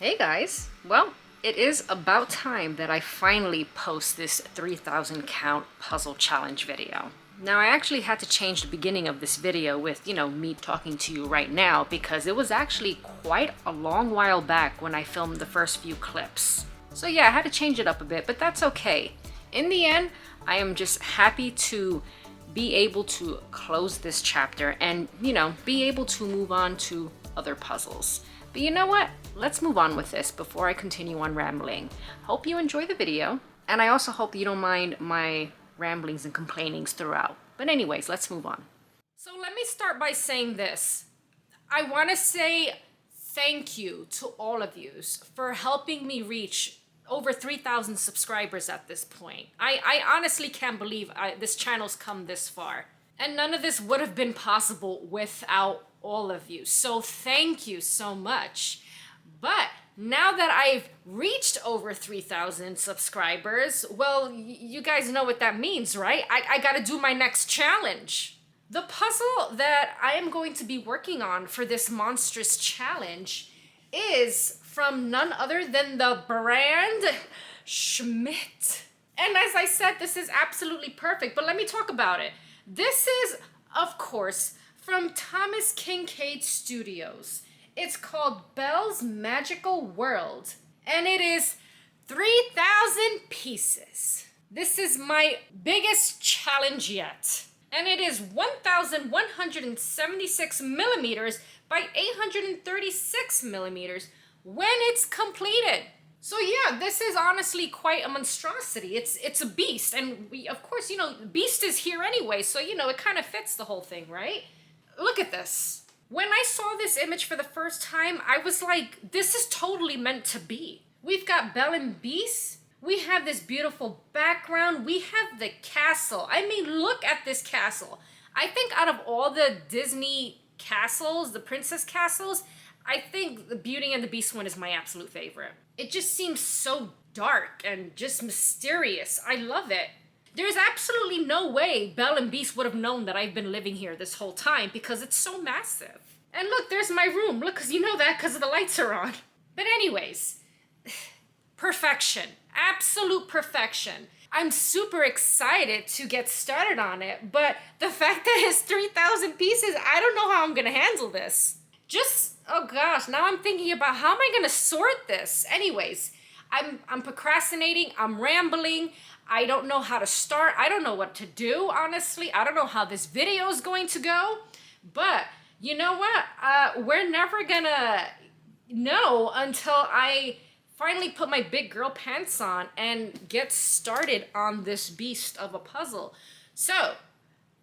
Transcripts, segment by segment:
Hey guys, well, it is about time that I finally post this 3,000 count puzzle challenge video. Now I actually had to change the beginning of this video with, me talking to you right now because it was actually quite a long while back when I filmed the first few clips. So yeah, I had to change it up a bit, but that's okay. In the end, I am just happy to be able to close this chapter and, be able to move on to other puzzles. But you know what? Let's move on with this before I continue on rambling. Hope you enjoy the video, and I also hope you don't mind my ramblings and complainings throughout. But anyways, let's move on. So let me start by saying this. I want to say thank you to all of you for helping me reach over 3,000 subscribers at this point. I honestly can't believe this channel's come this far. And none of this would have been possible without all of you. So thank you so much. But now that I've reached over 3,000 subscribers, well, you guys know what that means, right? I gotta do my next challenge. The puzzle that I am going to be working on for this monstrous challenge is from none other than the brand Schmidt. And as I said, this is absolutely perfect, but let me talk about it. This is, of course, from Thomas Kinkade Studios. It's called Belle's Magical World, and it is 3,000 pieces. This is my biggest challenge yet, and it is 1,176 millimeters by 836 millimeters when it's completed. So yeah, this is honestly quite a monstrosity. It's a beast, and of course, Beast is here anyway, so it kind of fits the whole thing, right? Look at this. When I saw this image for the first time, I was like, this is totally meant to be. We've got Belle and Beast. We have this beautiful background. We have the castle. I mean, look at this castle. I think out of all the Disney castles, the princess castles, I think the Beauty and the Beast one is my absolute favorite. It just seems so dark and just mysterious. I love it. There's absolutely no way Belle and Beast would have known that I've been living here this whole time because it's so massive. And look, there's my room. Look, because you know that because the lights are on. But anyways, perfection. Absolute perfection. I'm super excited to get started on it, but the fact that it's 3,000 pieces, I don't know how I'm going to handle this. Oh gosh, now I'm thinking about how am I going to sort this? Anyways, I'm procrastinating, I'm rambling, I don't know how to start, I don't know what to do, honestly. I don't know how this video is going to go, but you know what? We're never gonna know until I finally put my big girl pants on and get started on this beast of a puzzle. So,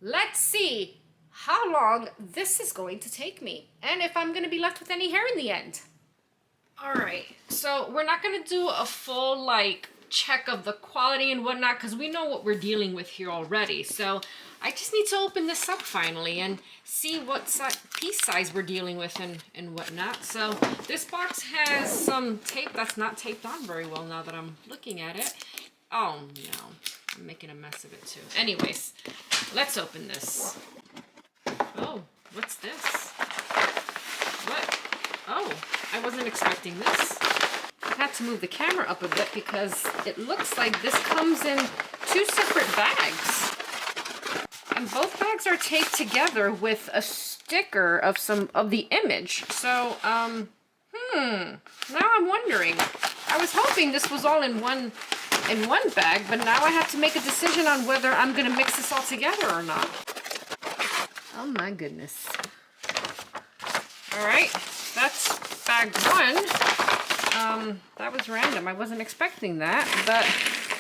let's see how long this is going to take me and if I'm gonna be left with any hair in the end. All right, so we're not gonna do a full check of the quality and whatnot because we know what we're dealing with here already. So I just need to open this up finally and see what piece size we're dealing with and whatnot. So this box has some tape that's not taped on very well now that I'm looking at it. Oh no, I'm making a mess of it too. Anyways, let's open this. Oh, what's this? What? Oh, I wasn't expecting this. I had to move the camera up a bit because it looks like this comes in two separate bags. And both bags are taped together with a sticker of the image. So, now I'm wondering. I was hoping this was all in one bag, but now I have to make a decision on whether I'm gonna mix this all together or not. Oh my goodness. All right, that's bag one. That was random. I wasn't expecting that, but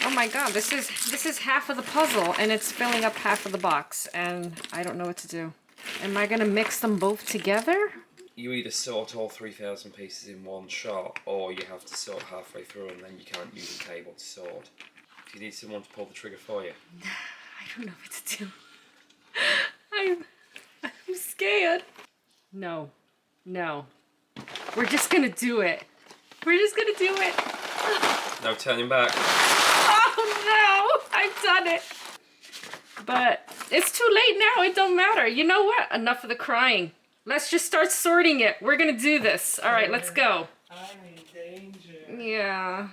oh my god, this is half of the puzzle and it's filling up half of the box and I don't know what to do. Am I gonna mix them both together? You either sort all 3,000 pieces in one shot or you have to sort halfway through and then you can't use a cable to sort. Do you need someone to pull the trigger for you? I don't know what to do. I'm scared. No. We're just gonna do it. We're just gonna do it. No turning back. Oh no! I've done it. But it's too late now. It don't matter. You know what? Enough of the crying. Let's just start sorting it. We're gonna do this. All right, let's go. I'm in danger. Yeah.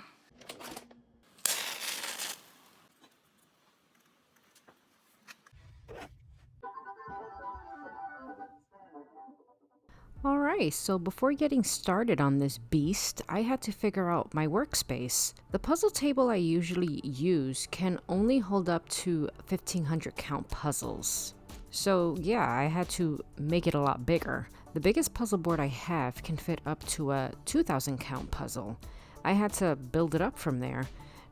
Alright, so before getting started on this beast, I had to figure out my workspace. The puzzle table I usually use can only hold up to 1500 count puzzles. So yeah, I had to make it a lot bigger. The biggest puzzle board I have can fit up to a 2000 count puzzle. I had to build it up from there.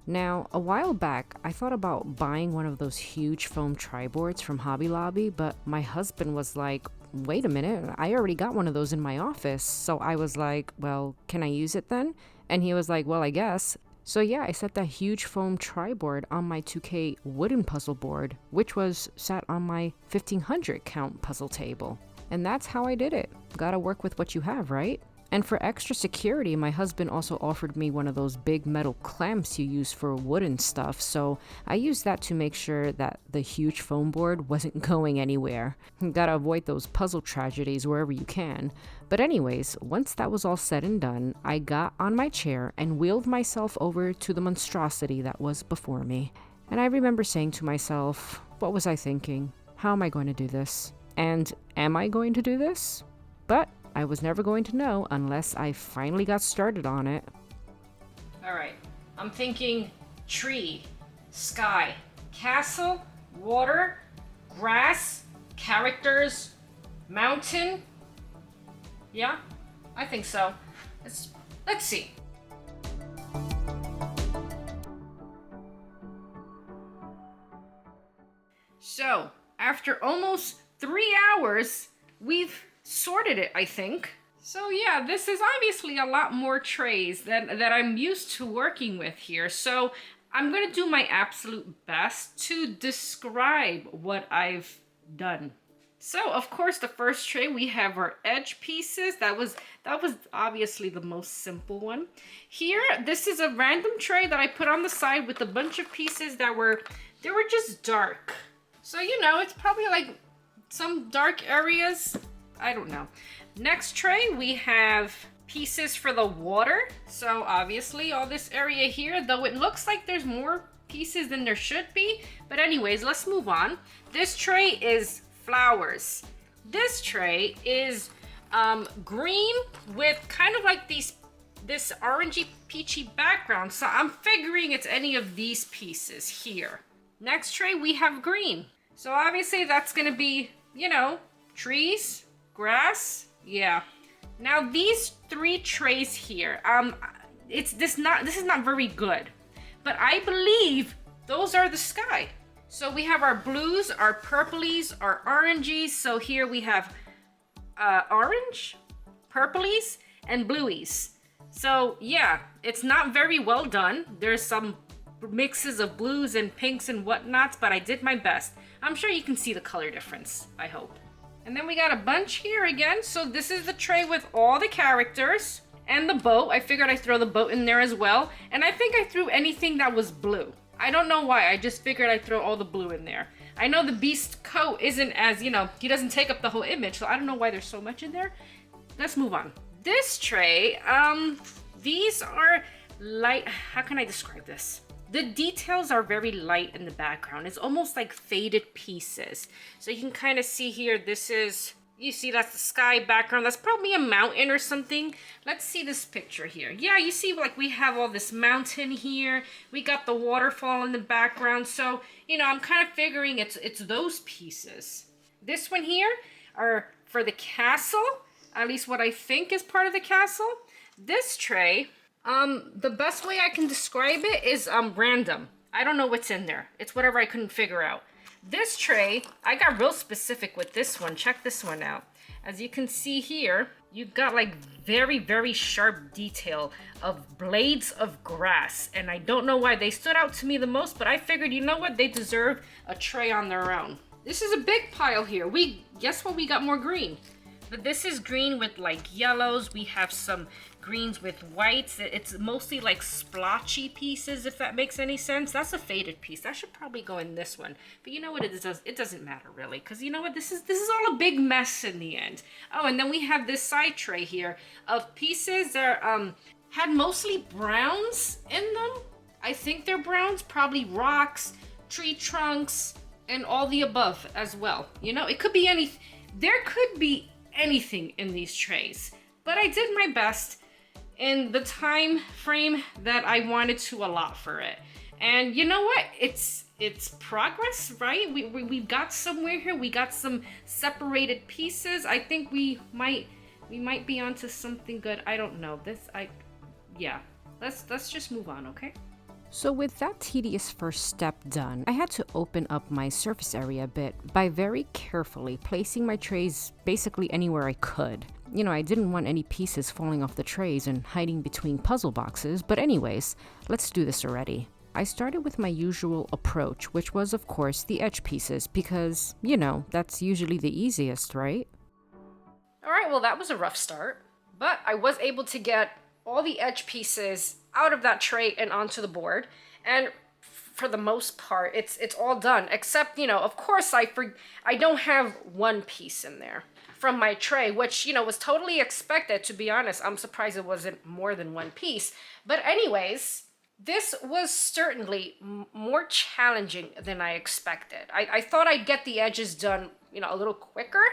Now, a while back, I thought about buying one of those huge foam triboards from Hobby Lobby, but my husband was like, wait a minute, I already got one of those in my office. So I was like, well, can I use it then? And he was like, well, I guess. So yeah, I set that huge foam triboard on my 2K wooden puzzle board, which was sat on my 1500 count puzzle table. And that's how I did it. Gotta work with what you have, right? And for extra security, my husband also offered me one of those big metal clamps you use for wooden stuff, so I used that to make sure that the huge foam board wasn't going anywhere. Gotta avoid those puzzle tragedies wherever you can. But anyways, once that was all said and done, I got on my chair and wheeled myself over to the monstrosity that was before me. And I remember saying to myself, what was I thinking? How am I going to do this? And am I going to do this? But I was never going to know unless I finally got started on it. Alright, I'm thinking tree, sky, castle, water, grass, characters, mountain. Yeah, I think so. Let's see. So, after almost 3 hours, we've sorted it, I think. So yeah, this is obviously a lot more trays that I'm used to working with here. So I'm gonna do my absolute best to describe what I've done. So of course the first tray we have our edge pieces. That was obviously the most simple one. Here, this is a random tray that I put on the side with a bunch of pieces that were just dark. So you know, it's probably like some dark areas. I don't know. Next tray, we have pieces for the water. So obviously all this area here, though it looks like there's more pieces than there should be. But anyways, let's move on. This tray is flowers. This tray is green with kind of like this orangey peachy background. So I'm figuring it's any of these pieces here. Next tray, we have green. So obviously that's gonna be, you know, trees, grass, yeah. Now these 3 trays here, this is not very good, but I believe those are the sky. So we have our blues, our purplies, our orangies. So here we have orange, purplies, and blueies. So yeah, it's not very well done. There's some mixes of blues and pinks and whatnots, but I did my best. I'm sure you can see the color difference, I hope. And then we got a bunch here again. So this is the tray with all the characters and the boat. I figured I'd throw the boat in there as well. And I think I threw anything that was blue. I don't know why. I just figured I'd throw all the blue in there. I know the beast coat isn't as, you know, he doesn't take up the whole image. So I don't know why there's so much in there. Let's move on. This tray, these are light. How can I describe this? The details are very light in the background. It's almost like faded pieces. So you can kind of see here, you see that's the sky background. That's probably a mountain or something. Let's see this picture here. Yeah, you see like we have all this mountain here. We got the waterfall in the background. So, you know, I'm kind of figuring it's those pieces. This one here are for the castle, at least what I think is part of the castle. This tray, the best way I can describe it is random. I don't know what's in there. It's whatever I couldn't figure out. This tray, I got real specific with this one. Check this one out. As you can see here, you've got like very, very sharp detail of blades of grass. And I don't know why they stood out to me the most, but I figured, you know what? They deserve a tray on their own. This is a big pile here. Guess what? We got more green. But this is green with like yellows. We have some greens with whites. It's mostly like splotchy pieces, if that makes any sense. That's a faded piece. That should probably go in this one. But you know what? It doesn't matter really, because you know what? This is all a big mess in the end. Oh, and then we have this side tray here of pieces that are had mostly browns in them. I think they're browns, probably rocks, tree trunks, and all the above as well. You know, it could be there could be anything in these trays, but I did my best in the time frame that I wanted to allot for it. And you know what? It's progress, right? We've got somewhere here. We got some separated pieces. I think we might be onto something good. I don't know. Yeah. Let's just move on, okay? So with that tedious first step done, I had to open up my surface area a bit by very carefully placing my trays basically anywhere I could. You know, I didn't want any pieces falling off the trays and hiding between puzzle boxes, but anyways, let's do this already. I started with my usual approach, which was of course the edge pieces, because, you know, that's usually the easiest, right? Alright, well that was a rough start, but I was able to get all the edge pieces out of that tray and onto the board, and for the most part it's all done, except, you know, of course I don't have one piece in there from my tray, which, you know, was totally expected. To be honest, I'm surprised it wasn't more than one piece. But anyways, this was certainly more challenging than I expected. I thought I'd get the edges done, you know, a little quicker.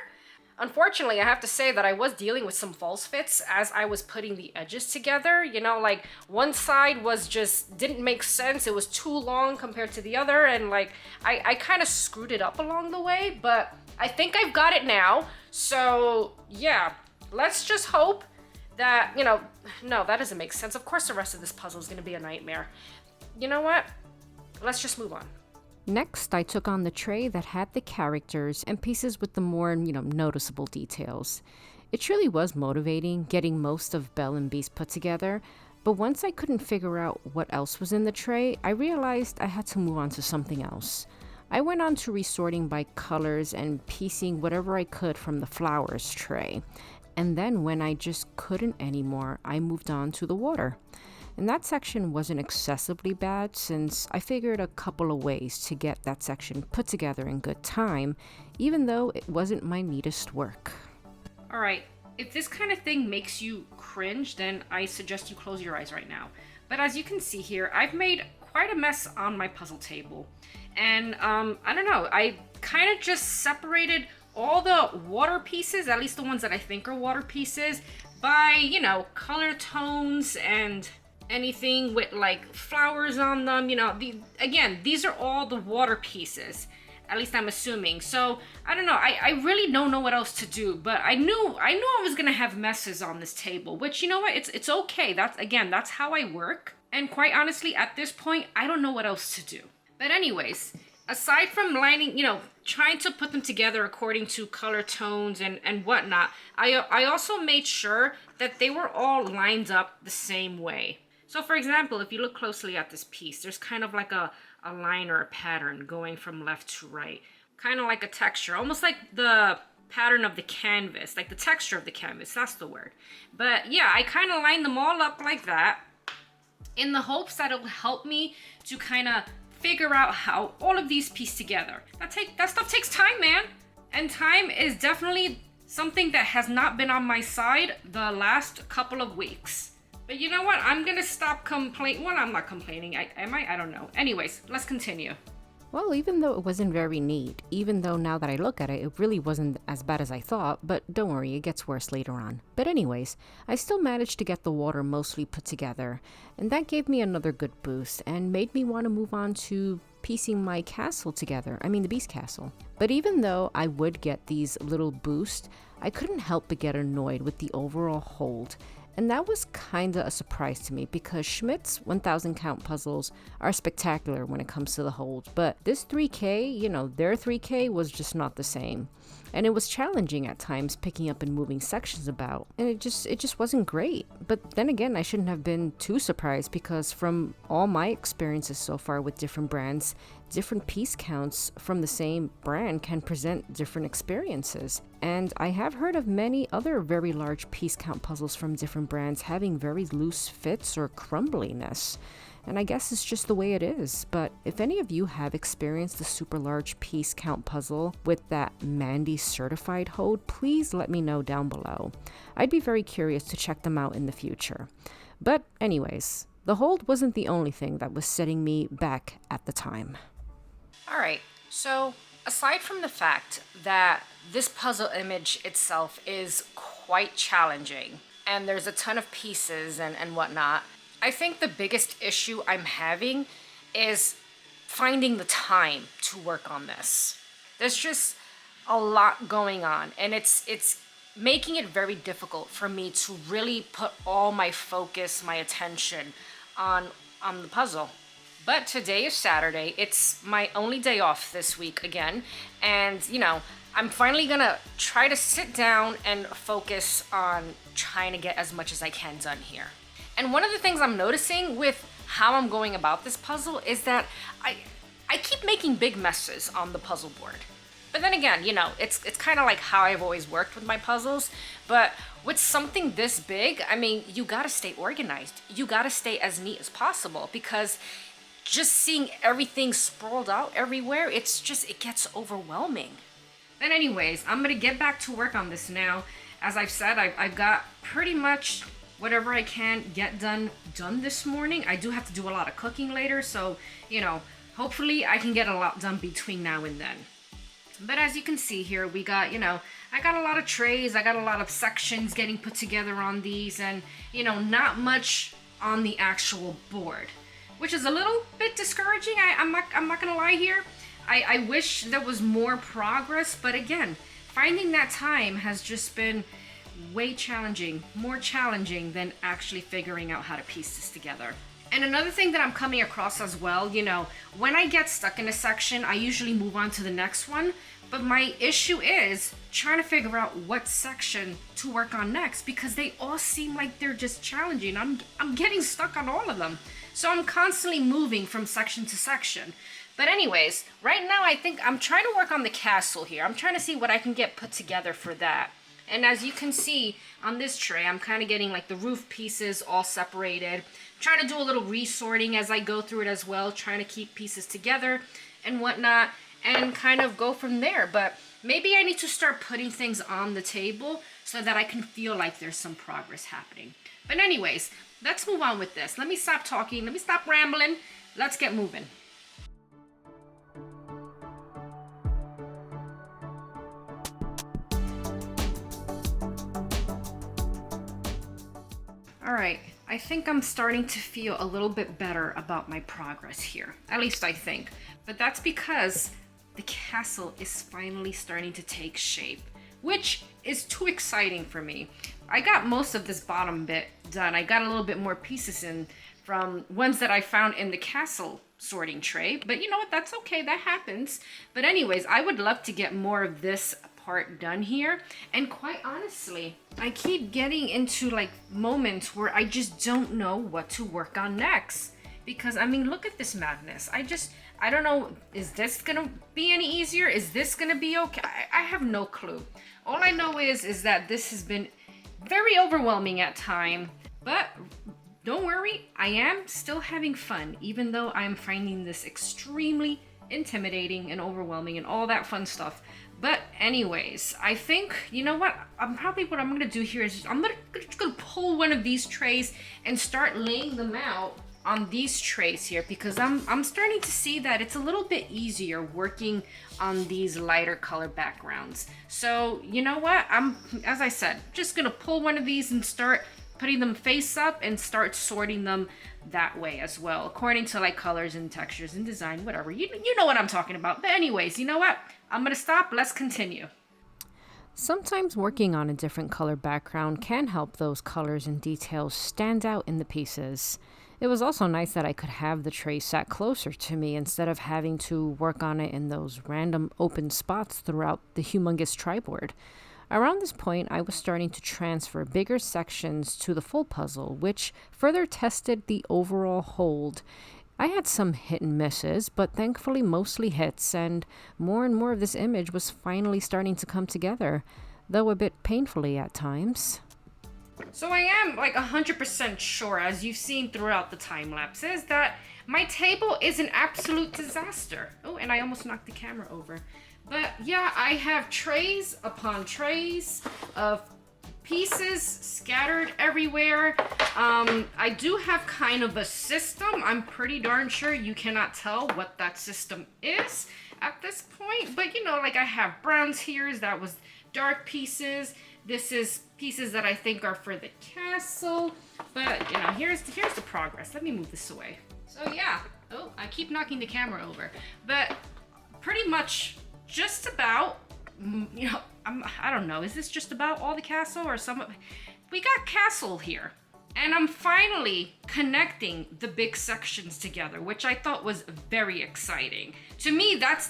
Unfortunately, I have to say that I was dealing with some false fits as I was putting the edges together. You know, like one side was just didn't make sense. It was too long compared to the other, and like I kind of screwed it up along the way, but I think I've got it now. So yeah, let's just hope that, you know, no, that doesn't make sense. Of course the rest of this puzzle is going to be a nightmare. You know what? Let's just move on. Next, I took on the tray that had the characters and pieces with the more, you know, noticeable details. It truly was motivating getting most of Belle and Beast put together, but once I couldn't figure out what else was in the tray, I realized I had to move on to something else. I went on to resorting by colors and piecing whatever I could from the flowers tray. And then when I just couldn't anymore, I moved on to the water. And that section wasn't excessively bad, since I figured a couple of ways to get that section put together in good time, even though it wasn't my neatest work. Alright, if this kind of thing makes you cringe, then I suggest you close your eyes right now. But as you can see here, I've made quite a mess on my puzzle table. And I don't know, I kind of just separated all the water pieces, at least the ones that I think are water pieces, by, you know, color tones and anything with like flowers on them. You know, again, these are all the water pieces, at least I'm assuming. So I don't know, I really don't know what else to do, but I knew I was gonna have messes on this table, which, you know what, it's okay. That's how I work, and quite honestly at this point I don't know what else to do. But anyways, aside from lining, you know, trying to put them together according to color tones and whatnot, I also made sure that they were all lined up the same way. So for example, if you look closely at this piece, there's kind of like a line or a pattern going from left to right. Kind of like a texture, almost like the pattern of the canvas, like the texture of the canvas, that's the word. But yeah, I kind of lined them all up like that in the hopes that it'll help me to kind of figure out how all of these piece together. That stuff takes time, man. And time is definitely something that has not been on my side the last couple of weeks. But you know what? I'm gonna stop complaining. Well, I'm not complaining. Am I? I don't know. Anyways, let's continue. Well, even though it wasn't very neat, even though now that I look at it, it really wasn't as bad as I thought, but don't worry, it gets worse later on. But anyways, I still managed to get the water mostly put together, and that gave me another good boost and made me want to move on to piecing my castle together. I mean, the Beast Castle. But even though I would get these little boosts, I couldn't help but get annoyed with the overall hold. And that was kinda a surprise to me, because Schmidt's 1000 count puzzles are spectacular when it comes to the hold, but this 3K, you know, their 3K was just not the same. And it was challenging at times picking up and moving sections about, and it just wasn't great. But then again, I shouldn't have been too surprised, because from all my experiences so far with different brands, different piece counts from the same brand can present different experiences. And I have heard of many other very large piece count puzzles from different brands having very loose fits or crumbliness. And I guess it's just the way it is. But if any of you have experienced the super large piece count puzzle with that Mandy certified hold, please let me know down below. I'd be very curious to check them out in the future. But anyways, the hold wasn't the only thing that was setting me back at the time. All right, so aside from the fact that this puzzle image itself is quite challenging and there's a ton of pieces and whatnot, I think the biggest issue I'm having is finding the time to work on this. There's just a lot going on, and it's making it very difficult for me to really put all my focus, my attention on the puzzle. But today is Saturday. It's my only day off this week again, and I'm finally gonna try to sit down and focus on trying to get as much as I can done here. And one of the things I'm noticing with how I'm going about this puzzle is that I keep making big messes on the puzzle board. But then again, it's kind of like how I've always worked with my puzzles. But with something this big, I mean, you gotta stay organized. You gotta stay as neat as possible, because just seeing everything sprawled out everywhere, it gets overwhelming. But anyways, I'm gonna get back to work on this now. As I've said, I've got pretty much whatever I can get done this morning. I do have to do a lot of cooking later, so, hopefully I can get a lot done between now and then. But as you can see here, we got, I got a lot of trays, I got a lot of sections getting put together on these, and, not much on the actual board, which is a little bit discouraging. I'm not gonna lie here. I wish there was more progress, but again, finding that time has just been way challenging, more challenging than actually figuring out how to piece this together. And another thing that I'm coming across as well, when I get stuck in a section, I usually move on to the next one. But my issue is trying to figure out what section to work on next, because they all seem like they're just challenging. I'm getting stuck on all of them. So I'm constantly moving from section to section. But anyways, right now I think I'm trying to work on the castle here. I'm trying to see what I can get put together for that. And as you can see on this tray, I'm kind of getting like the roof pieces all separated. Trying to do a little resorting as I go through it as well, trying to keep pieces together and whatnot, and kind of go from there. But maybe I need to start putting things on the table so that I can feel like there's some progress happening. But anyways, let's move on with this. Let me stop talking. Let me stop rambling. Let's get moving. All right, I think I'm starting to feel a little bit better about my progress here. At least I think. But that's because the castle is finally starting to take shape, which is too exciting for me. I got most of this bottom bit done. I got a little bit more pieces in from ones that I found in the castle sorting tray. But you know what? That's okay. That happens. But anyways, I would love to get more of this part done here. And quite honestly, I keep getting into like moments where I just don't know what to work on next. Because I mean, look at this madness. I don't know, is this gonna be any easier? Is this gonna be okay? I have no clue. All I know is that this has been very overwhelming at time, but don't worry, I am still having fun, even though I'm finding this extremely intimidating and overwhelming and all that fun stuff. But anyways, I think, you know what? What I'm gonna do here is I'm just gonna pull one of these trays and start laying them out on these trays here, because I'm starting to see that it's a little bit easier working on these lighter color backgrounds. So you know what? As I said, just gonna pull one of these and start putting them face up and start sorting them that way as well, according to like colors and textures and design, whatever. You know what I'm talking about. But anyways, you know what? I'm gonna stop. Let's continue. Sometimes working on a different color background can help those colors and details stand out in the pieces. It was also nice that I could have the tray sat closer to me instead of having to work on it in those random open spots throughout the humongous triboard. Around this point, I was starting to transfer bigger sections to the full puzzle, which further tested the overall hold. I had some hit and misses, but thankfully mostly hits, and more of this image was finally starting to come together, though a bit painfully at times. So I am like 100% sure, as you've seen throughout the time lapses, that my table is an absolute disaster. Oh, and I almost knocked the camera over. But yeah, I have trays upon trays of pieces scattered everywhere. I do have kind of a system. I'm pretty darn sure you cannot tell what that system is at this point, but you know, like I have browns here, that was dark pieces. This is pieces that I think are for the castle, but you know, here's the progress. Let me move this away. So yeah, oh, I keep knocking the camera over, but pretty much just about, you know, I don't know, is this just about all the castle or some? We got castle here. And I'm finally connecting the big sections together, which I thought was very exciting. To me, that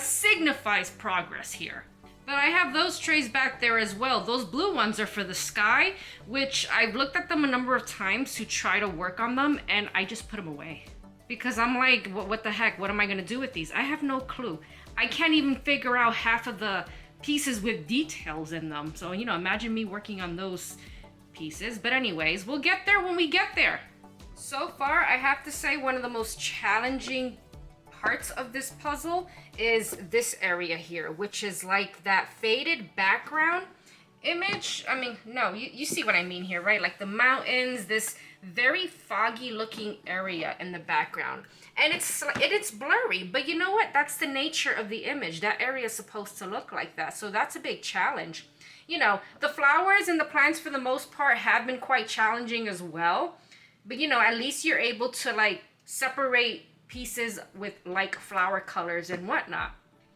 signifies progress here. But I have those trays back there as well. Those blue ones are for the sky, which I've looked at them a number of times to try to work on them, and I just put them away. Because I'm like, what the heck? What am I gonna do with these? I have no clue. I can't even figure out half of the pieces with details in them. So, you know, imagine me working on those pieces. But anyways, we'll get there when we get there. So far, I have to say one of the most challenging parts of this puzzle is this area here, which is like that faded background image. I mean, no, you see what I mean here, right? Like the mountains, this very foggy looking area in the background. And it's blurry, but you know what? That's the nature of the image. That area is supposed to look like that. So that's a big challenge. You know, the flowers and the plants for the most part have been quite challenging as well. But you know, at least you're able to like separate pieces with like flower colors and whatnot.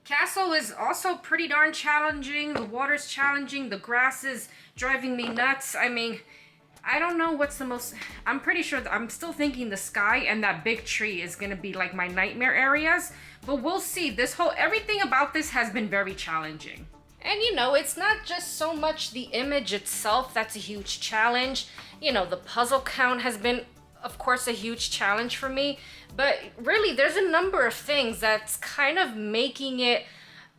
Castle is also pretty darn challenging. The water's challenging. The grass is driving me nuts. I mean, I don't know what's the most... I'm pretty sure that I'm still thinking the sky and that big tree is going to be like my nightmare areas. But we'll see. Everything about this has been very challenging. And you know, it's not just so much the image itself that's a huge challenge. You know, the puzzle count has been, of course, a huge challenge for me. But really, there's a number of things that's kind of making it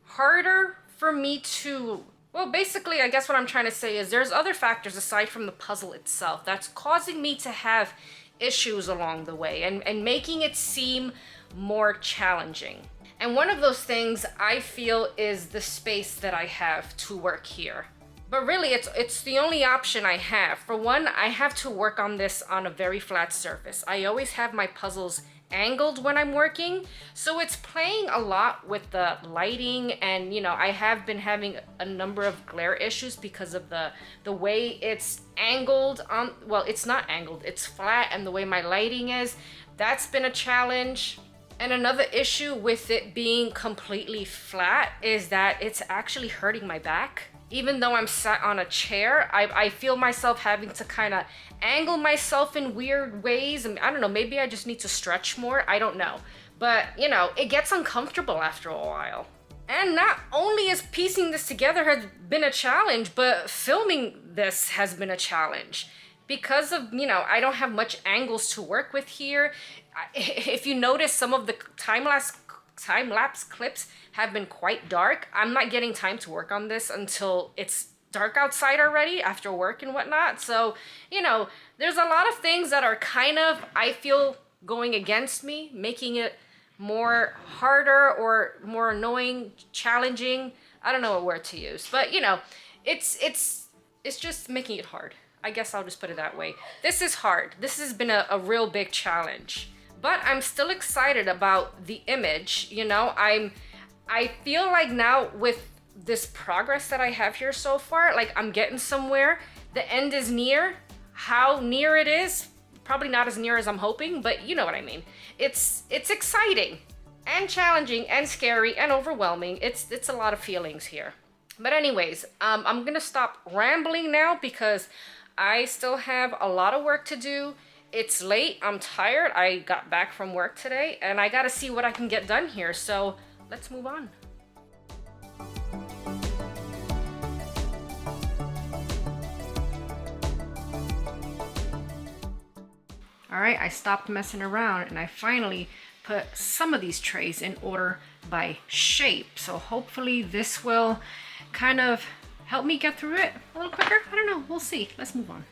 harder for me to... Well, basically, I guess what I'm trying to say is there's other factors aside from the puzzle itself that's causing me to have issues along the way and making it seem more challenging. And one of those things I feel is the space that I have to work here. But really, it's the only option I have. For one, I have to work on this on a very flat surface. I always have my puzzles angled when I'm working, so it's playing a lot with the lighting, and you know, I have been having a number of glare issues because of the way it's angled on, well, it's not angled, it's flat, and the way my lighting is, that's been a challenge. And another issue with it being completely flat is that it's actually hurting my back. Even though I'm sat on a chair, I feel myself having to kind of angle myself in weird ways. I don't know, maybe I just need to stretch more. I don't know. But, you know, it gets uncomfortable after a while. And not only is piecing this together has been a challenge, but filming this has been a challenge. Because of, you know, I don't have much angles to work with here. If you notice, some of the time-lapse clips have been quite dark. I'm not getting time to work on this until it's dark outside already after work and whatnot. So, you know, there's a lot of things that are kind of, I feel, going against me, making it more harder or more annoying, challenging. I don't know what word to use, but you know, it's just making it hard. I guess I'll just put it that way. This is hard. This has been a real big challenge. But I'm still excited about the image, you know. I feel like now with this progress that I have here so far, like I'm getting somewhere. The end is near. How near it is, probably not as near as I'm hoping, but you know what I mean. It's exciting and challenging and scary and overwhelming. It's a lot of feelings here. But anyways, I'm gonna stop rambling now because I still have a lot of work to do. It's late, I'm tired, I got back from work today, and I gotta see what I can get done here, so let's move on. Alright, I stopped messing around and I finally put some of these trays in order by shape, so hopefully this will kind of help me get through it a little quicker. I don't know, we'll see. Let's move on.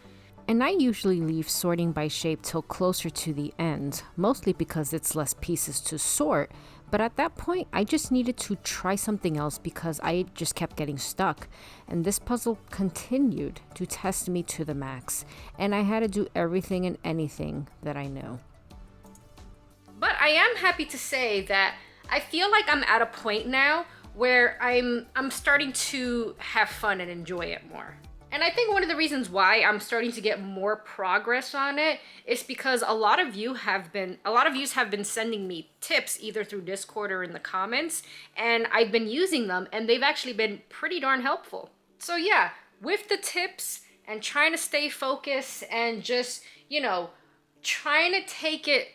And I usually leave sorting by shape till closer to the end, mostly because it's less pieces to sort. But at that point, I just needed to try something else because I just kept getting stuck. And this puzzle continued to test me to the max. And I had to do everything and anything that I knew. But I am happy to say that I feel like I'm at a point now where I'm starting to have fun and enjoy it more. And I think one of the reasons why I'm starting to get more progress on it is because a lot of you have been sending me tips either through Discord or in the comments, and I've been using them and they've actually been pretty darn helpful. So yeah, with the tips and trying to stay focused and just, trying to take it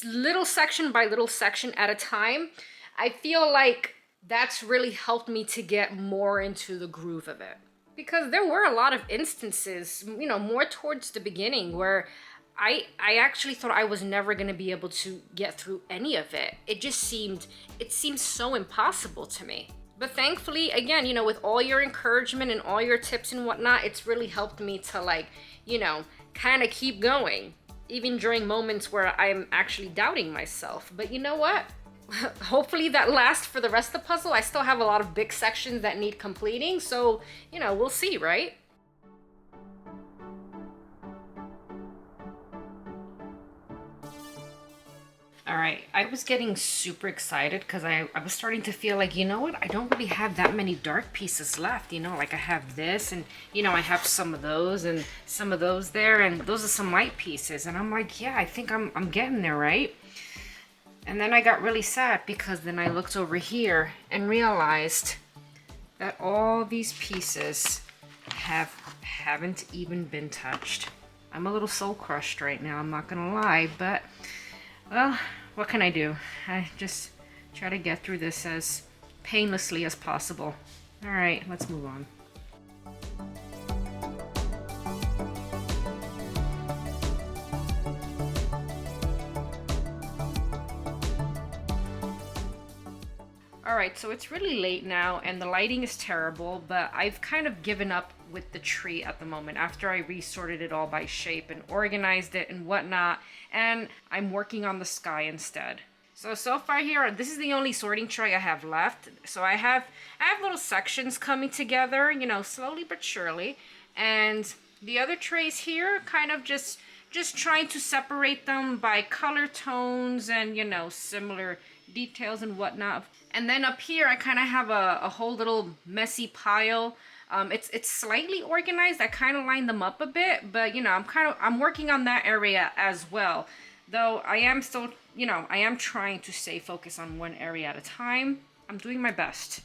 little section by little section at a time, I feel like that's really helped me to get more into the groove of it. Because there were a lot of instances, more towards the beginning where I actually thought I was never going to be able to get through any of it. It seemed so impossible to me. But thankfully, again, with all your encouragement and all your tips and whatnot, it's really helped me to kind of keep going, even during moments where I'm actually doubting myself. But you know what? Hopefully that lasts for the rest of the puzzle. I still have a lot of big sections that need completing, so, we'll see, right? All right, I was getting super excited because I was starting to feel like, you know what, I don't really have that many dark pieces left, like I have this and, I have some of those and some of those there, and those are some light pieces. And I'm like, yeah, I think I'm getting there, right? And then I got really sad because then I looked over here and realized that all these pieces haven't even been touched. I'm a little soul crushed right now, I'm not gonna lie, but well, what can I do? I just try to get through this as painlessly as possible. All right, let's move on. Alright, so it's really late now and the lighting is terrible, but I've kind of given up with the tree at the moment after I resorted it all by shape and organized it and whatnot, and I'm working on the sky instead. So far here, this is the only sorting tray I have left. So I have little sections coming together, slowly but surely, and the other trays here kind of just trying to separate them by color tones and, similar details and whatnot. And then up here, I kind of have a whole little messy pile. It's slightly organized. I kind of lined them up a bit, but I'm working on that area as well. Though I am still, I am trying to stay focused on one area at a time. I'm doing my best.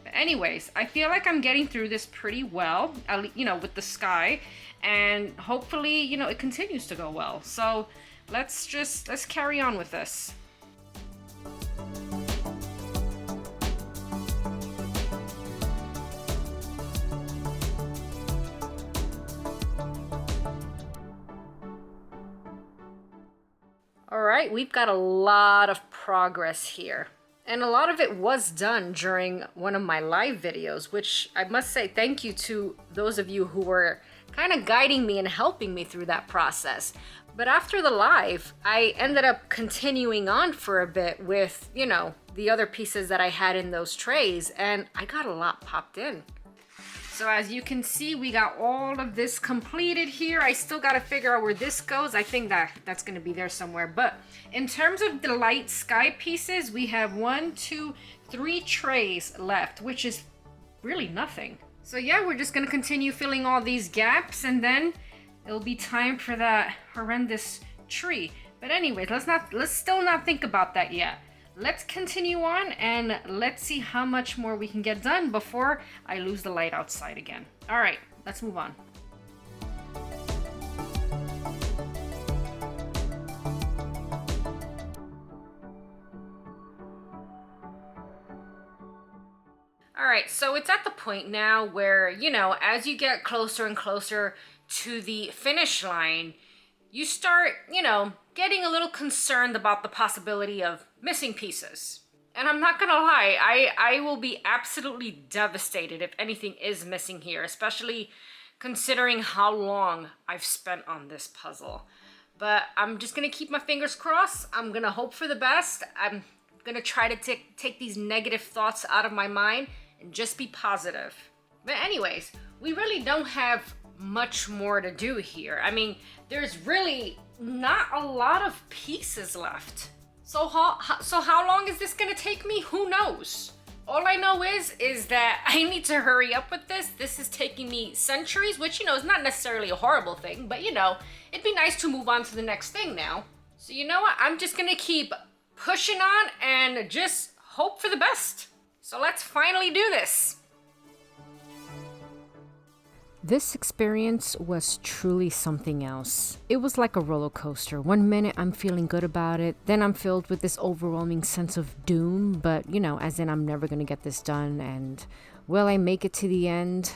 But anyways, I feel like I'm getting through this pretty well, with the sky, and hopefully, it continues to go well. So let's carry on with this. All right, we've got a lot of progress here. And a lot of it was done during one of my live videos, which I must say thank you to those of you who were kind of guiding me and helping me through that process. But after the live, I ended up continuing on for a bit with, the other pieces that I had in those trays, and I got a lot popped in. So as you can see, we got all of this completed here. I still got to figure out where this goes. I think that's going to be there somewhere. But in terms of the light sky pieces, we have 1, 2, 3 trays left, which is really nothing. So yeah, we're just going to continue filling all these gaps, and then it'll be time for that horrendous tree. But anyways, let's still not think about that yet. Let's continue on and let's see how much more we can get done before I lose the light outside again. All right, let's move on. All right, so it's at the point now where, as you get closer and closer to the finish line, you start, getting a little concerned about the possibility of missing pieces. And I'm not gonna lie, I will be absolutely devastated if anything is missing here, especially considering how long I've spent on this puzzle. But I'm just gonna keep my fingers crossed. I'm gonna hope for the best. I'm gonna try to take these negative thoughts out of my mind and just be positive. But anyways, we really don't have much more to do here. I mean, there's really not a lot of pieces left. So how long is this gonna take me? Who knows? All I know is that I need to hurry up with this. This is taking me centuries, which, you know, is not necessarily a horrible thing, but, you know, it'd be nice to move on to the next thing now. So you know what? I'm just gonna keep pushing on and just hope for the best. So let's finally do this. This experience was truly something else. It was like a roller coaster. One minute I'm feeling good about it, then I'm filled with this overwhelming sense of doom, but you know, as in I'm never gonna get this done, and will I make it to the end?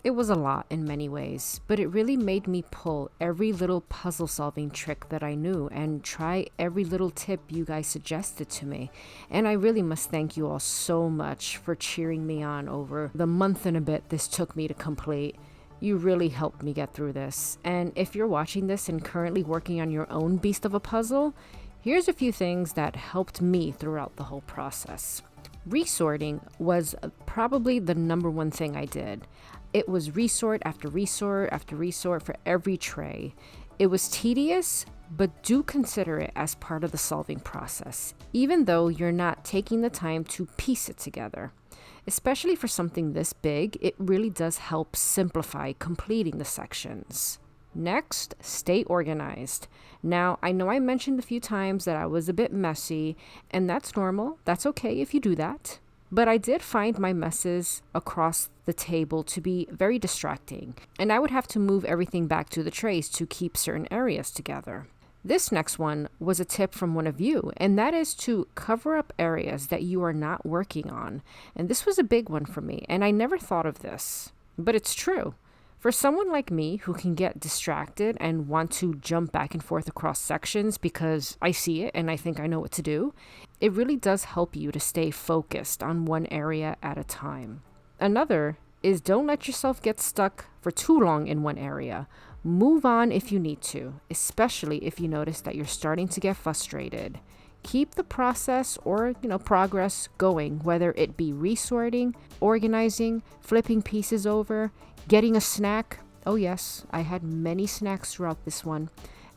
It was a lot in many ways, but it really made me pull every little puzzle solving trick that I knew and try every little tip you guys suggested to me. And I really must thank you all so much for cheering me on over the month and a bit this took me to complete. You really helped me get through this. And if you're watching this and currently working on your own beast of a puzzle, here's a few things that helped me throughout the whole process. Resorting was probably the number one thing I did. It was resort after resort after resort for every tray. It was tedious, but do consider it as part of the solving process, even though you're not taking the time to piece it together. Especially for something this big, it really does help simplify completing the sections. Next, stay organized. Now, I know I mentioned a few times that I was a bit messy, and that's normal. That's okay if you do that. But I did find my messes across the table to be very distracting, and I would have to move everything back to the trays to keep certain areas together. This next one was a tip from one of you, and that is to cover up areas that you are not working on. And this was a big one for me, and I never thought of this, but it's true. For someone like me who can get distracted and want to jump back and forth across sections because I see it and I think I know what to do, it really does help you to stay focused on one area at a time. Another is don't let yourself get stuck for too long in one area. Move on if you need to, especially if you notice that you're starting to get frustrated. Keep the process or, progress going, whether it be resorting, organizing, flipping pieces over, getting a snack. Oh yes, I had many snacks throughout this one.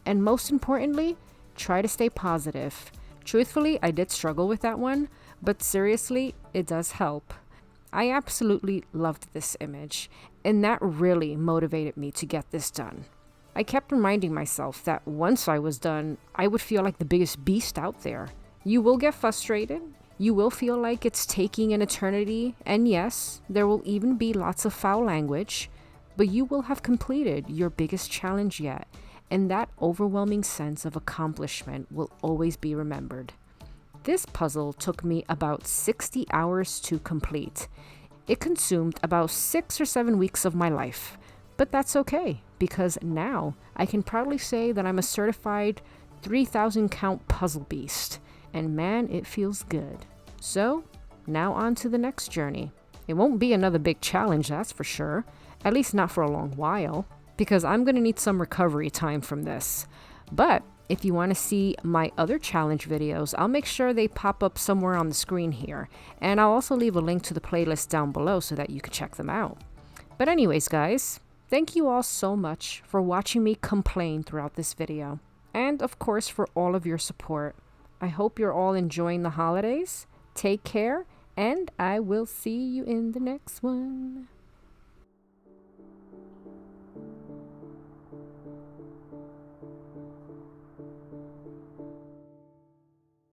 And most importantly, try to stay positive. Truthfully, I did struggle with that one, but seriously, it does help. I absolutely loved this image, and that really motivated me to get this done. I kept reminding myself that once I was done, I would feel like the biggest beast out there. You will get frustrated, you will feel like it's taking an eternity, and yes, there will even be lots of foul language, but you will have completed your biggest challenge yet, and that overwhelming sense of accomplishment will always be remembered. This puzzle took me about 60 hours to complete. It consumed about 6 or 7 weeks of my life, but that's okay because now I can proudly say that I'm a certified 3,000 count puzzle beast, and man, it feels good. So now on to the next journey. It won't be another big challenge, that's for sure, at least not for a long while, because I'm gonna need some recovery time from this. But if you want to see my other challenge videos, I'll make sure they pop up somewhere on the screen here. And I'll also leave a link to the playlist down below so that you can check them out. But anyways, guys, thank you all so much for watching me complain throughout this video. And of course, for all of your support. I hope you're all enjoying the holidays. Take care, and I will see you in the next one.